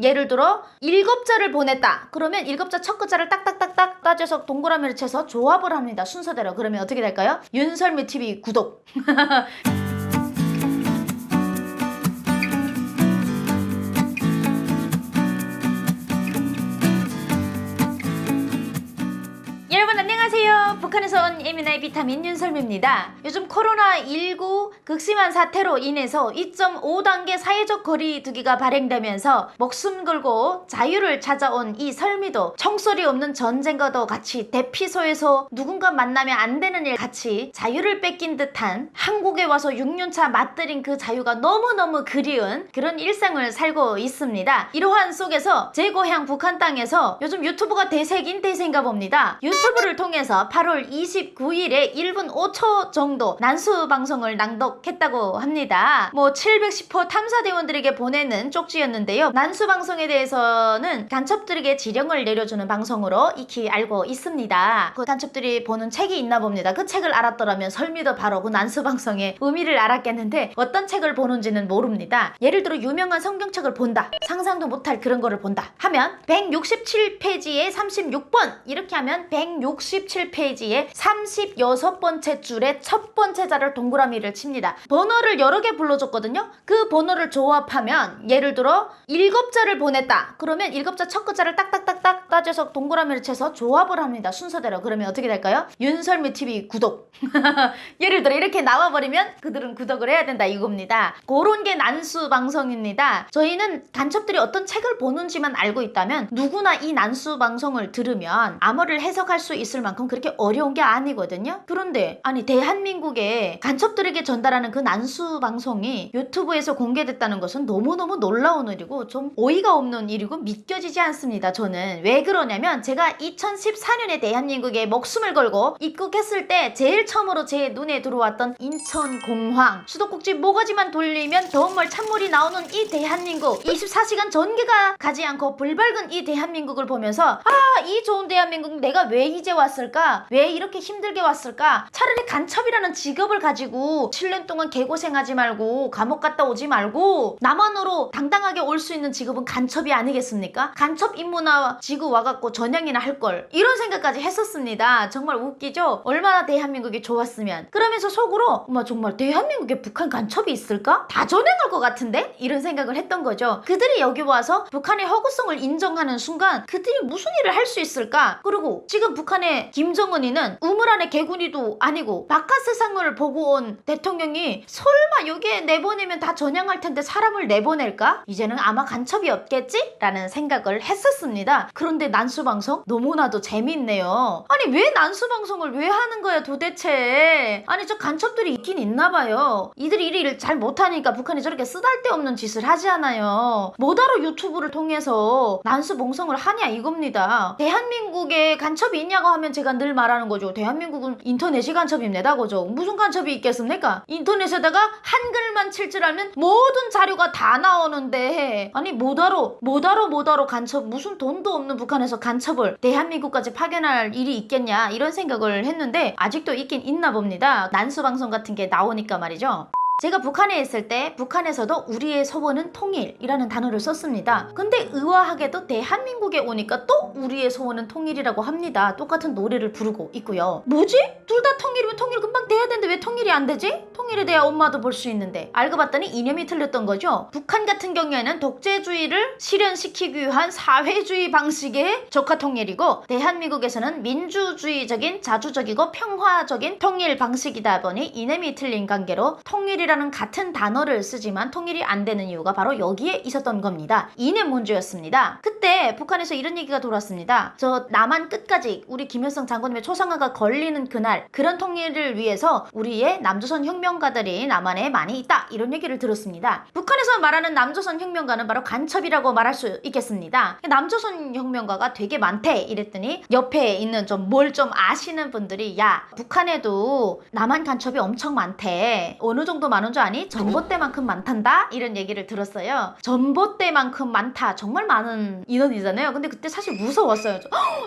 예를 들어 7자를 보냈다. 그러면 7자 첫 글자를 딱딱딱딱 따져서 동그라미를 쳐서 조합을 합니다. 순서대로. 그러면 어떻게 될까요? 윤설미TV 구독. 여러분 안녕하세요. 북한에서 온 예민아이 비타민 윤설미입니다. 요즘 코로나19 극심한 사태로 인해서 2.5단계 사회적 거리두기가 발행되면서 목숨 걸고 자유를 찾아온 이 설미도 총소리 없는 전쟁과도 같이 대피소에서 누군가 만나면 안 되는 일 같이 자유를 뺏긴 듯한 한국에 와서 6년차 맞들인 그 자유가 너무너무 그리운 그런 일상을 살고 있습니다. 이러한 속에서 제 고향 북한 땅에서 요즘 유튜브가 대세긴 대세인가 봅니다. 유튜브를 통해서 8월 29일에 1분 5초 정도 난수 방송을 낭독했다고 합니다. 710호 탐사대원들에게 보내는 쪽지였는데요. 난수 방송에 대해서는 간첩들에게 지령을 내려주는 방송으로 익히 알고 있습니다. 그 간첩들이 보는 책이 있나 봅니다. 그 책을 알았더라면 설미도 바로 그 난수 방송의 의미를 알았겠는데 어떤 책을 보는지는 모릅니다. 예를 들어 유명한 성경책을 본다. 상상도 못할 그런 거를 본다 하면 167페이지에 36번 이렇게 하면 167페이지에 36번째 줄에 첫 번째 자를 동그라미를 칩니다. 번호를 여러 개 불러줬거든요. 그 번호를 조합하면 예를 들어 7자를 보냈다. 그러면 7자 첫 글자를 딱딱딱딱 따져서 동그라미를 쳐서 조합을 합니다. 순서대로. 그러면 어떻게 될까요? 윤설미TV 구독. 예를 들어 이렇게 나와버리면 그들은 구독을 해야 된다 이겁니다. 그런 게 난수 방송입니다. 저희는 간첩들이 어떤 책을 보는지만 알고 있다면 누구나 이 난수 방송을 들으면 암호를 해석할 수 있을 만큼 그렇게 어려운 게 아니거든요. 그런데 아니 대한민국에 간첩들에게 전달하는 그 난수 방송이 유튜브에서 공개됐다는 것은 너무너무 놀라운 일이고 좀 어이가 없는 일이고 믿겨지지 않습니다. 저는 왜 그러냐면 제가 2014년에 대한민국에 목숨을 걸고 입국했을 때 제일 처음으로 제 눈에 들어왔던 인천공항 수도꼭지 모가지만 돌리면 더운물 찬물이 나오는 이 대한민국 24시간 전기가 가지 않고 불밝은 이 대한민국을 보면서 이 좋은 대한민국 내가 왜 이제 왔을까? 왜 이렇게 힘들게 왔을까? 차라리 간첩이라는 직업을 가지고 7년 동안 개고생하지 말고 감옥 갔다 오지 말고 남한으로 당당하게 올 수 있는 직업은 간첩이 아니겠습니까? 간첩 임무나 지구 와갖고 전향이나 할걸 이런 생각까지 했었습니다. 정말 웃기죠? 얼마나 대한민국이 좋았으면. 그러면서 속으로 정말 대한민국에 북한 간첩이 있을까? 다 전향할 것 같은데? 이런 생각을 했던 거죠. 그들이 여기 와서 북한의 허구성을 인정하는 순간 그들이 무슨 일을 할 수 있을까? 그리고 지금 북한의 김정은이는 우물 안에 개구리도 아니고 바깥 세상을 보고 온 대통령이 설마 여기에 내보내면 다 전향할 텐데 사람을 내보낼까? 이제는 아마 간첩이 없겠지? 라는 생각을 했었습니다. 그런데 난수방송? 너무나도 재밌네요. 아니 왜 난수방송을 왜 하는 거야 도대체? 아니 저 간첩들이 있긴 있나 봐요. 이들이 일을 잘 못하니까 북한이 저렇게 쓰잘데없는 짓을 하지 않아요. 뭐하러 유튜브를 통해서 난수방송을 하냐 이겁니다. 대한민국에 간첩이 있냐고 하면 제가 늘 말하는 거죠. 대한민국은 인터넷이 간첩입니다. 그죠? 무슨 간첩이 있겠습니까? 인터넷에다가 한글만 칠 줄 알면 모든 자료가 다 나오는데 아니 뭐하러 간첩 무슨 돈도 없는 북한에서 간첩을 대한민국까지 파견할 일이 있겠냐 이런 생각을 했는데 아직도 있긴 있나 봅니다. 난수방송 같은 게 나오니까 말이죠. 제가 북한에 있을 때 북한에서도 우리의 소원은 통일이라는 단어를 썼습니다. 근데 의아하게도 대한민국에 오니까 또 우리의 소원은 통일이라고 합니다. 똑같은 노래를 부르고 있고요. 뭐지? 둘 다 통일이면 통일 금방 돼야 되는데 왜 통일이 안 되지? 통일에 대해 엄마도 볼 수 있는데 알고 봤더니 이념이 틀렸던 거죠. 북한 같은 경우에는 독재주의를 실현시키기 위한 사회주의 방식의 적화 통일이고 대한민국에서는 민주주의적인 자주적이고 평화적인 통일 방식이다 보니 이념이 틀린 관계로 통일이라는 같은 단어를 쓰지만 통일이 안 되는 이유가 바로 여기에 있었던 겁니다. 이념 문제였습니다. 그때 북한에서 이런 얘기가 돌았습니다. 저 남한 끝까지 우리 김일성 장군님의 초상화가 걸리는 그날 그런 통일을 위해서 우리의 남조선 혁명가들이 남한에 많이 있다 이런 얘기를 들었습니다. 북한에서 말하는 남조선 혁명가는 바로 간첩이라고 말할 수 있겠습니다. 남조선 혁명가가 되게 많대 이랬더니 옆에 있는 뭘 좀 아시는 분들이 야 북한에도 남한 간첩이 엄청 많대. 어느 정도 많은 줄 아니? 전봇대만큼 많단다? 이런 얘기를 들었어요. 전봇대만큼 많다. 정말 많은 인원이잖아요. 근데 그때 사실 무서웠어요.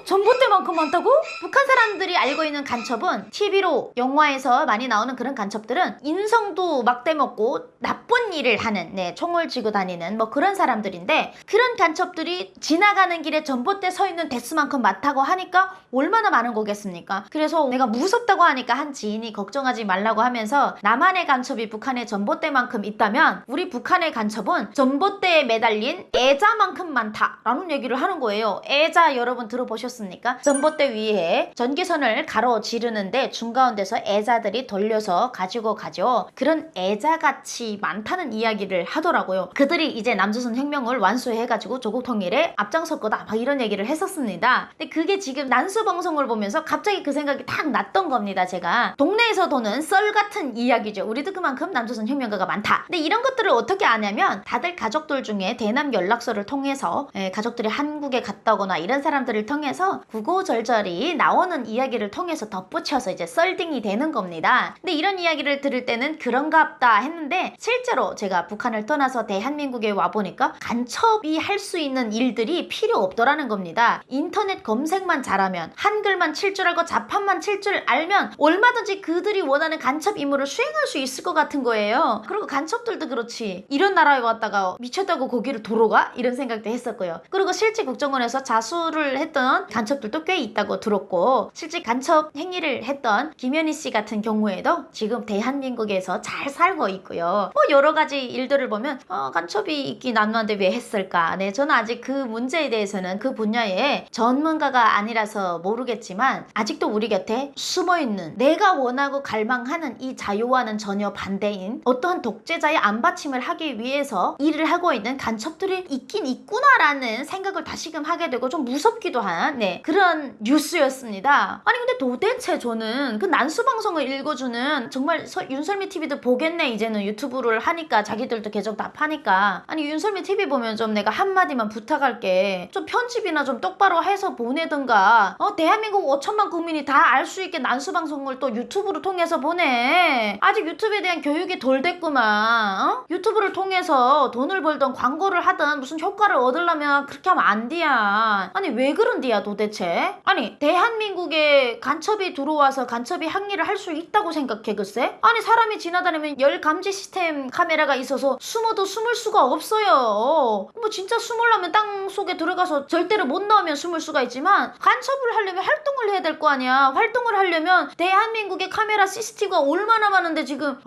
전봇대만큼 많다고? 북한 사람들이 알고 있는 간첩은 TV로 영화에서 많이 나오는 그런 간첩들은 인성도 막대 먹고 나쁜 일을 하는 총을 쥐고 다니는 뭐 그런 사람들인데, 그런 간첩들이 지나가는 길에 전봇대 서 있는 대수만큼 많다고 하니까 얼마나 많은 거겠습니까? 그래서 내가 무섭다고 하니까 한 지인이 걱정하지 말라고 하면서 남한의 간첩이 북한의 전봇대만큼 있다면 우리 북한의 간첩은 전봇대에 매달린 애자만큼 많다라는 얘기를 하는 거예요. 애자 여러분 들어보셨습니까? 전봇대 위에 전기선을 가로지르는데 중가운데서 애자들이 돌려서 가지고 가죠. 그런 애자같이 많다는 이야기를 하더라고요. 그들이 이제 남조선 혁명을 완수해가지고 조국 통일에 앞장설 거다 막 이런 얘기를 했었습니다. 근데 그게 지금 난수 방송을 보면서 갑자기 그 생각이 딱 났던 겁니다. 제가 동네에서 도는 썰 같은 이야기죠. 우리도 그만큼 남조선 혁명가가 많다. 근데 이런 것들을 어떻게 아냐면 다들 가족들 중에 대남 연락소를 통해서 가족들이 한국에 갔다 오거나 이런 사람들을 통해서 구구절절히 나오는 이야기를 통해서 덧붙여서 이제 썰딩이 되는 겁니다. 근데 이런 이야기를 들을 때는 그런갑다 했는데, 실제로 제가 북한을 떠나서 대한민국에 와보니까 간첩이 할 수 있는 일들이 필요 없더라는 겁니다. 인터넷 검색만 잘하면, 한글만 칠 줄 알고 자판만 칠 줄 알면 얼마든지 그들이 원하는 간첩 임무를 수행할 수 있을 것 같은 거예요. 그리고 간첩들도 그렇지, 이런 나라에 왔다가 미쳤다고 거기를 돌아가? 이런 생각도 했었고요. 그리고 실제 국정원에서 자수를 했던 간첩들도 꽤 있다고 들었고, 실제 간첩 행위를 했던 김연희 씨 같은 경우에도 지금 대한민국에서 잘 살고 있고요. 뭐 여러 가지 일들을 보면 간첩이 있긴 남한테 왜 했을까? 저는 아직 그 문제에 대해서는 그 분야의 전문가가 아니라서 모르겠지만 아직도 우리 곁에 숨어있는, 내가 원하고 갈망하는 이 자유와는 전혀 반대인 어떠한 독재자의 안받침을 하기 위해서 일을 하고 있는 간첩들이 있긴 있구나라는 생각을 다시금 하게 되고 좀 무섭기도 한 그런 뉴스였습니다. 아니 근데 도대체 저는 그 난수방송을 읽어주는, 정말 윤설미 TV도 보겠네 이제는 유튜브를 하니까, 자기들도 계정 다 파니까. 아니 윤설미 TV 보면 좀 내가 한마디만 부탁할게, 좀 편집이나 좀 똑바로 해서 보내든가. 대한민국 5천만 국민이 다 알 수 있게 난수방송을 또 유튜브를 통해서 보내. 아직 유튜브에 대한 교육이 덜 됐구만. 유튜브를 통해서 돈을 벌던 광고를 하든 무슨 효과를 얻으려면 그렇게 하면 안 돼야. 아니 왜 그런디야 도대체? 아니 대한민국에 간첩이 들어와서 간첩이 항의를 할 수 있다고 생각해 글쎄? 아니 사람이 지나다니면 열 감지 시스템 카메라가 있어서 숨어도 숨을 수가 없어요. 뭐 진짜 숨으려면 땅 속에 들어가서 절대로 못 나오면 숨을 수가 있지만, 간첩을 하려면 활동을 해야 될 거 아니야. 활동을 하려면 대한민국의 카메라 CCTV가 얼마나 많은데 지금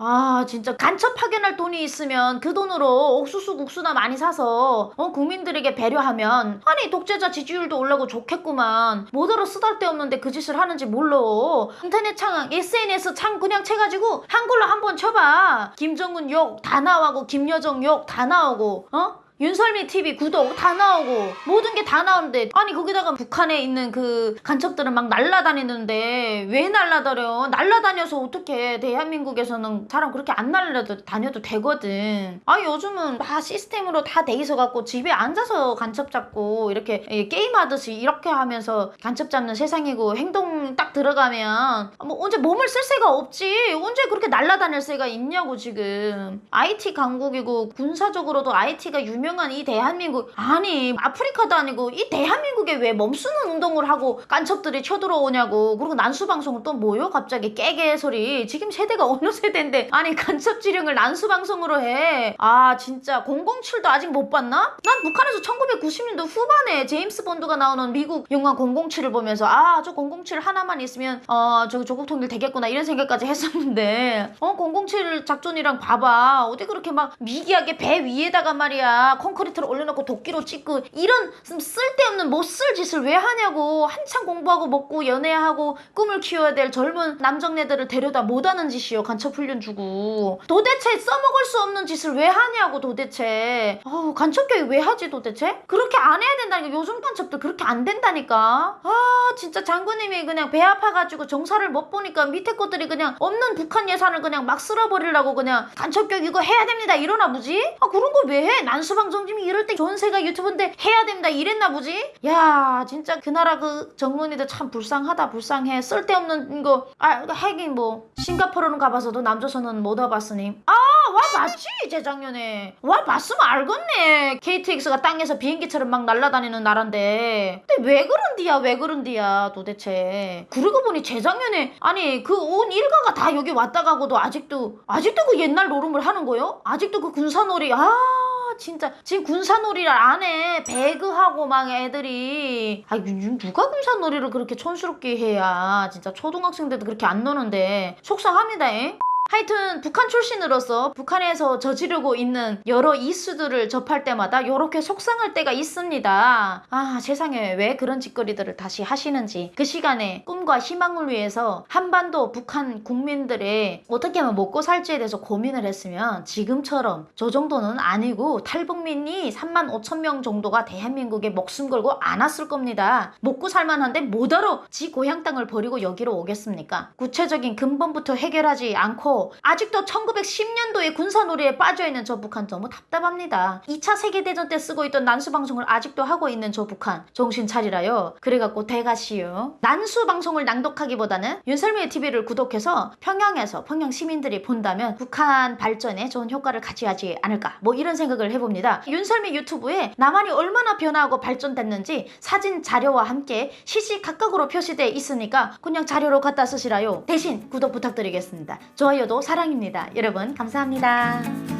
진짜 간첩 파견할 돈이 있으면 그 돈으로 옥수수 국수나 많이 사서 국민들에게 배려하면, 아니 독재자 지지율도 올라고 좋겠구만. 뭐더러 쓰잘데없는데 그 짓을 하는지 몰라. 인터넷 창, SNS 창 그냥 채가지고 한글로 한번 쳐봐. 김정은 욕 다 나오고, 김여정 욕 다 나오고, 윤설미 TV 구독 다 나오고, 모든 게 다 나오는데, 아니 거기다가 북한에 있는 그 간첩들은 막 날라다니는데 왜 날라다녀? 날라다녀서 어떻게, 대한민국에서는 사람 그렇게 안 날라다녀도 되거든. 요즘은 다 시스템으로 다 돼 있어갖고 집에 앉아서 간첩 잡고 이렇게 게임하듯이 이렇게 하면서 간첩 잡는 세상이고, 행동 딱 들어가면 뭐 언제 몸을 쓸 새가 없지. 언제 그렇게 날라다닐 새가 있냐고. 지금 IT 강국이고 군사적으로도 IT가 유명한 이 대한민국, 아니 아프리카도 아니고 이 대한민국에 왜 멈추는 운동을 하고 간첩들이 쳐들어오냐고. 그리고 난수방송은 또 뭐요? 갑자기 깨게 소리. 지금 세대가 어느 세대인데 아니 간첩 지령을 난수방송으로 해. 진짜 007도 아직 못 봤나? 난 북한에서 1990년대 후반에 제임스 본드가 나오는 미국 영화 007을 보면서 저 007 하나만 있으면 조국 통일 되겠구나 이런 생각까지 했었는데, 007 작전이랑 봐봐. 어디 그렇게 막 미개하게 배 위에다가 말이야 콘크리트를 올려놓고 도끼로 찍고, 이런 쓸데없는 못 쓸 짓을 왜 하냐고. 한참 공부하고 먹고 연애하고 꿈을 키워야 될 젊은 남정네들을 데려다 못하는 짓이요. 간첩 훈련 주고. 도대체 써먹을 수 없는 짓을 왜 하냐고 도대체. 간첩 교육 왜 하지 도대체? 그렇게 안 해야 된다니까. 요즘 간첩들 그렇게 안 된다니까. 진짜 장군님이 그냥 배 아파가지고 정사를 못 보니까 밑에 것들이 그냥 없는 북한 예산을 그냥 막 쓸어버리려고 그냥 간첩 교육 이거 해야 됩니다 이러나 보지? 그런 걸 왜 해? 난수방 방송팀이 이럴 때 전세가 유튜브인데 해야 된다 이랬나 보지? 야 진짜 그 나라 그 정론이들 참 불쌍하다 불쌍해. 쓸데없는 거 하긴 뭐 싱가포르는 가봐서도 남조선은 못 와봤으니 와 봤지 재작년에. 와 봤으면 알겠네. KTX가 땅에서 비행기처럼 막 날아다니는 나라인데 근데 왜 그런디야 도대체. 그러고 보니 재작년에 아니 그 온 일가가 다 여기 왔다 가고도 아직도 그 옛날 노름을 하는 거요? 아직도 그 군사놀이 진짜 지금 군사놀이를 안 해. 배그하고 막 애들이 누가 군사놀이를 그렇게 촌스럽게 해야. 진짜 초등학생들도 그렇게 안 노는데 속상합니다. 하여튼 북한 출신으로서 북한에서 저지르고 있는 여러 이슈들을 접할 때마다 요렇게 속상할 때가 있습니다. 세상에 왜 그런 짓거리들을 다시 하시는지. 그 시간에 꿈과 희망을 위해서 한반도 북한 국민들의 어떻게 하면 먹고 살지에 대해서 고민을 했으면 지금처럼 저 정도는 아니고 탈북민이 35,000명 정도가 대한민국에 목숨 걸고 안 왔을 겁니다. 먹고 살만한데 뭐하러 지 고향 땅을 버리고 여기로 오겠습니까? 구체적인 근본부터 해결하지 않고 아직도 1910년도에 군사놀이에 빠져있는 저 북한 너무 답답합니다. 2차 세계대전 때 쓰고 있던 난수방송을 아직도 하고 있는 저 북한 정신 차리라요. 그래갖고 대가시요. 난수방송을 낭독하기보다는 윤설미의 TV를 구독해서 평양에서 평양 시민들이 본다면 북한 발전에 좋은 효과를 가져야지 않을까 뭐 이런 생각을 해봅니다. 윤설미 유튜브에 남한이 얼마나 변화하고 발전됐는지 사진 자료와 함께 시시각각으로 표시되어 있으니까 그냥 자료로 갖다 쓰시라요. 대신 구독 부탁드리겠습니다. 좋아요도 사랑입니다. 여러분 감사합니다.